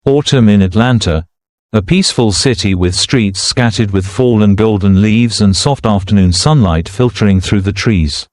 Autumn in Atlanta, a peaceful city with streets scattered with fallen golden leaves and soft afternoon sunlight filtering through the trees.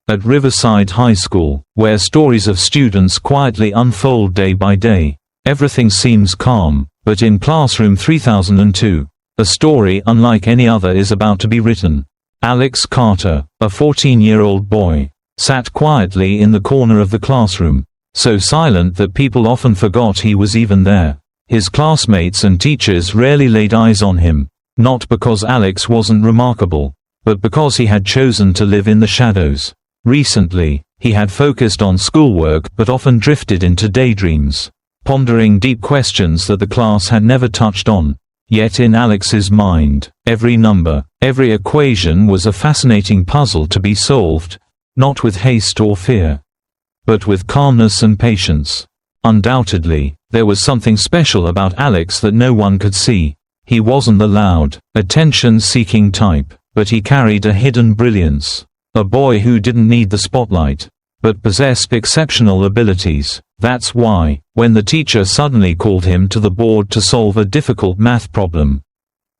At Riverside High School, where stories of students quietly unfold day by day, everything seems calm, but in classroom 3002, a story unlike any other is about to be written. Alex Carter, a 14-year-old boy, sat quietly in the corner of the classroom, so silent that people often forgot he was even there. His classmates and teachers rarely laid eyes on him, not because Alex wasn't remarkable, but because he had chosen to live in the shadows. Recently, he had focused on schoolwork but often drifted into daydreams, pondering deep questions that the class had never touched on. Yet in Alex's mind, every number, every equation was a fascinating puzzle to be solved, not with haste or fear, but with calmness and patience. Undoubtedly, there was something special about Alex that no one could see. He wasn't the loud, attention-seeking type, but he carried a hidden brilliance. A boy who didn't need the spotlight, but possessed exceptional abilities. That's why, when the teacher suddenly called him to the board to solve a difficult math problem,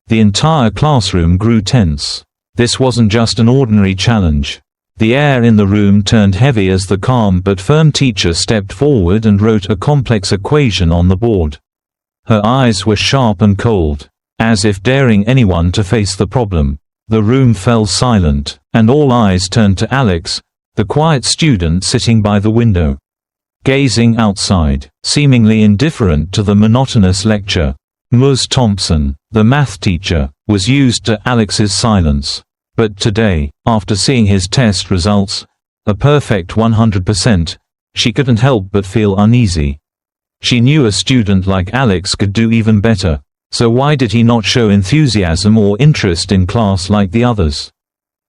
the entire classroom grew tense. This wasn't just an ordinary challenge. The air in the room turned heavy as the calm but firm teacher stepped forward and wrote a complex equation on the board. Her eyes were sharp and cold, as if daring anyone to face the problem. The room fell silent, and all eyes turned to Alex, the quiet student sitting by the window, gazing outside, seemingly indifferent to the monotonous lecture. Ms. Thompson, the math teacher, was used to Alex's silence. But today, after seeing his test results, a perfect 100%, she couldn't help but feel uneasy. She knew a student like Alex could do even better, so why did he not show enthusiasm or interest in class like the others?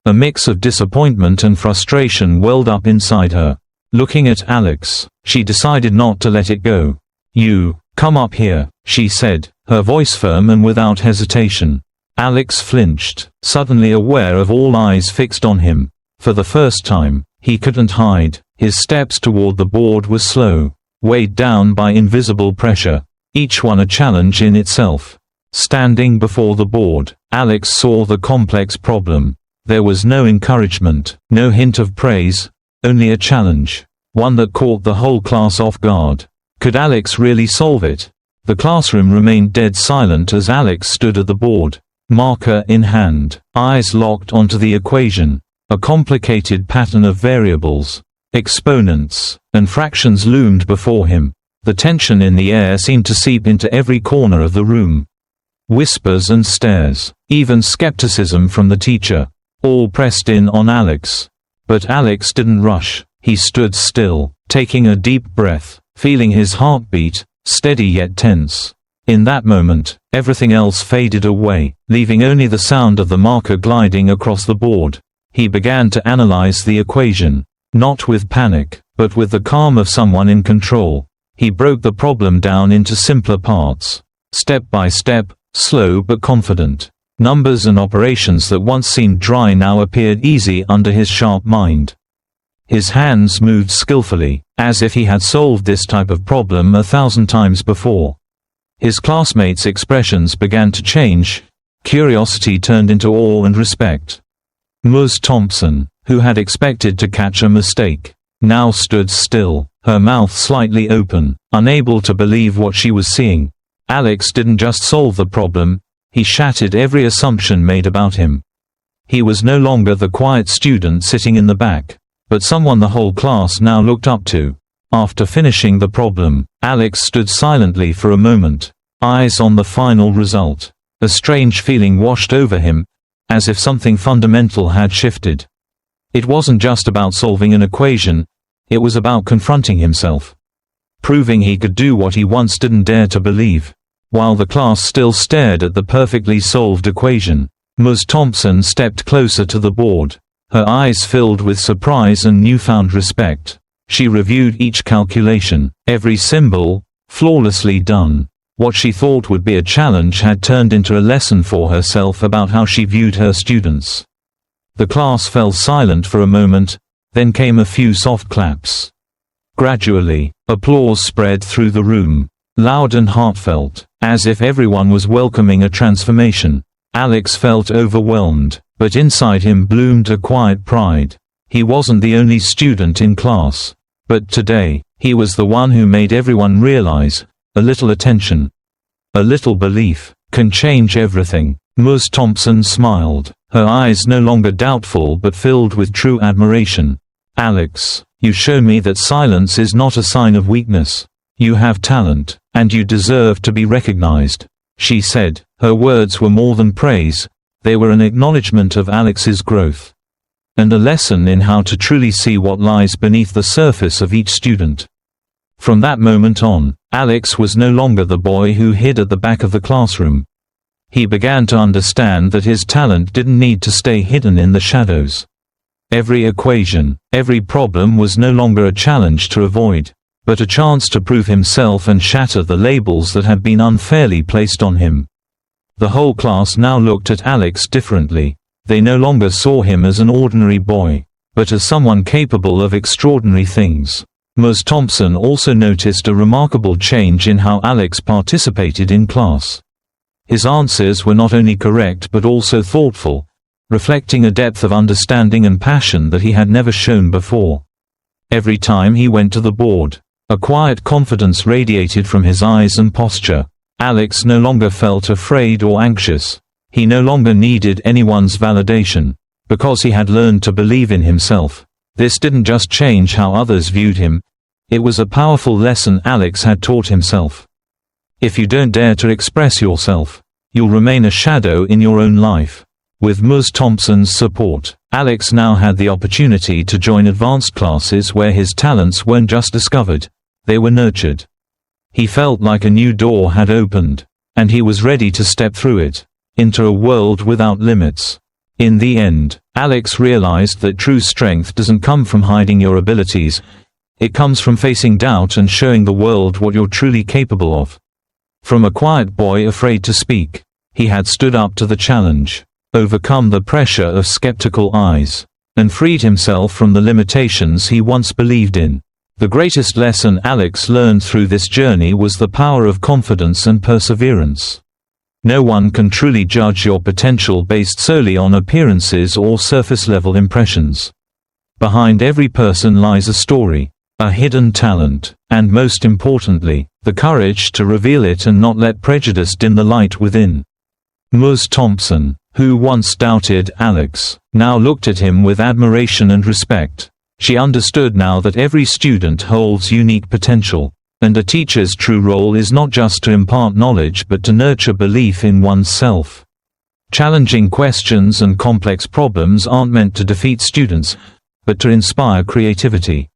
A mix of disappointment and frustration welled up inside her. Looking at Alex, she decided not to let it go. "You, come up here," she said, her voice firm and without hesitation. Alex flinched, suddenly aware of all eyes fixed on him. For the first time, he couldn't hide. His steps toward the board were slow, weighed down by invisible pressure, each one a challenge in itself. Standing before the board, Alex saw the complex problem. There was no encouragement, no hint of praise, only a challenge, one that caught the whole class off guard. Could Alex really solve it? The classroom remained dead silent as Alex stood at the board, marker in hand, eyes locked onto the equation. A complicated pattern of variables, exponents, and fractions loomed before him. The tension in the air seemed to seep into every corner of the room. Whispers and stares, even skepticism from the teacher, all pressed in on Alex. But Alex didn't rush. He stood still, taking a deep breath, feeling his heartbeat, steady yet tense. In that moment, everything else faded away, leaving only the sound of the marker gliding across the board. He began to analyze the equation, not with panic, but with the calm of someone in control. He broke the problem down into simpler parts, step by step, slow but confident. Numbers and operations that once seemed dry now appeared easy under his sharp mind. His hands moved skillfully, as if he had solved this type of problem 1,000 times before. His classmates' expressions began to change. Curiosity turned into awe and respect. Ms. Thompson, who had expected to catch a mistake, now stood still, her mouth slightly open, unable to believe what she was seeing. Alex didn't just solve the problem, he shattered every assumption made about him. He was no longer the quiet student sitting in the back, but someone the whole class now looked up to. After finishing the problem, Alex stood silently for a moment, eyes on the final result. A strange feeling washed over him, as if something fundamental had shifted. It wasn't just about solving an equation, it was about confronting himself, proving he could do what he once didn't dare to believe. While the class still stared at the perfectly solved equation, Ms. Thompson stepped closer to the board, her eyes filled with surprise and newfound respect. She reviewed each calculation, every symbol, flawlessly done. What she thought would be a challenge had turned into a lesson for herself about how she viewed her students. The class fell silent for a moment, then came a few soft claps. Gradually, applause spread through the room. loud and heartfelt, as if everyone was welcoming a transformation. Alex felt overwhelmed, but inside him bloomed a quiet pride. He wasn't the only student in class. But today, he was the one who made everyone realize, a little attention, a little belief, can change everything. Ms. Thompson smiled, her eyes no longer doubtful but filled with true admiration. Alex, you show me that silence is not a sign of weakness. You have talent, and you deserve to be recognized, she said. Her words were more than praise, they were an acknowledgement of Alex's growth, and a lesson in how to truly see what lies beneath the surface of each student. From that moment on, Alex was no longer the boy who hid at the back of the classroom. He began to understand that his talent didn't need to stay hidden in the shadows. Every equation, every problem was no longer a challenge to avoid, but a chance to prove himself and shatter the labels that had been unfairly placed on him. The whole class now looked at Alex differently. They no longer saw him as an ordinary boy, but as someone capable of extraordinary things. Ms. Thompson also noticed a remarkable change in how Alex participated in class. His answers were not only correct but also thoughtful, reflecting a depth of understanding and passion that he had never shown before. Every time he went to the board, a quiet confidence radiated from his eyes and posture. Alex no longer felt afraid or anxious. He no longer needed anyone's validation, because he had learned to believe in himself. This didn't just change how others viewed him, it was a powerful lesson Alex had taught himself. If you don't dare to express yourself, you'll remain a shadow in your own life. With Ms. Thompson's support, Alex now had the opportunity to join advanced classes where his talents weren't just discovered, they were nurtured. He felt like a new door had opened, and he was ready to step through it, into a world without limits. In the end, Alex realized that true strength doesn't come from hiding your abilities, it comes from facing doubt and showing the world what you're truly capable of. From a quiet boy afraid to speak, he had stood up to the challenge, overcome the pressure of skeptical eyes, and freed himself from the limitations he once believed in. The greatest lesson Alex learned through this journey was the power of confidence and perseverance. No one can truly judge your potential based solely on appearances or surface-level impressions. Behind every person lies a story, a hidden talent, and most importantly, the courage to reveal it and not let prejudice dim the light within. Ms. Thompson, who once doubted Alex, now looked at him with admiration and respect. She understood now that every student holds unique potential, and a teacher's true role is not just to impart knowledge but to nurture belief in oneself. Challenging questions and complex problems aren't meant to defeat students, but to inspire creativity,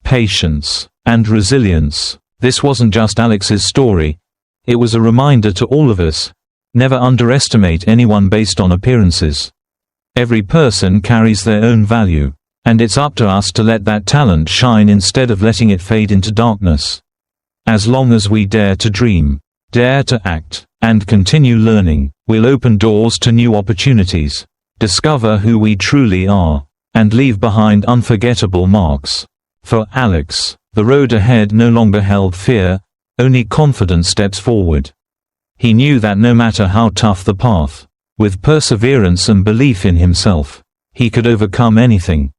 patience, and resilience. This wasn't just Alex's story, it was a reminder to all of us: never underestimate anyone based on appearances. Every person carries their own value, and it's up to us to let that talent shine instead of letting it fade into darkness. As long as we dare to dream, dare to act, and continue learning, we'll open doors to new opportunities, discover who we truly are, and leave behind unforgettable marks. For Alex, the road ahead no longer held fear, only confident steps forward. He knew that no matter how tough the path, with perseverance and belief in himself, he could overcome anything.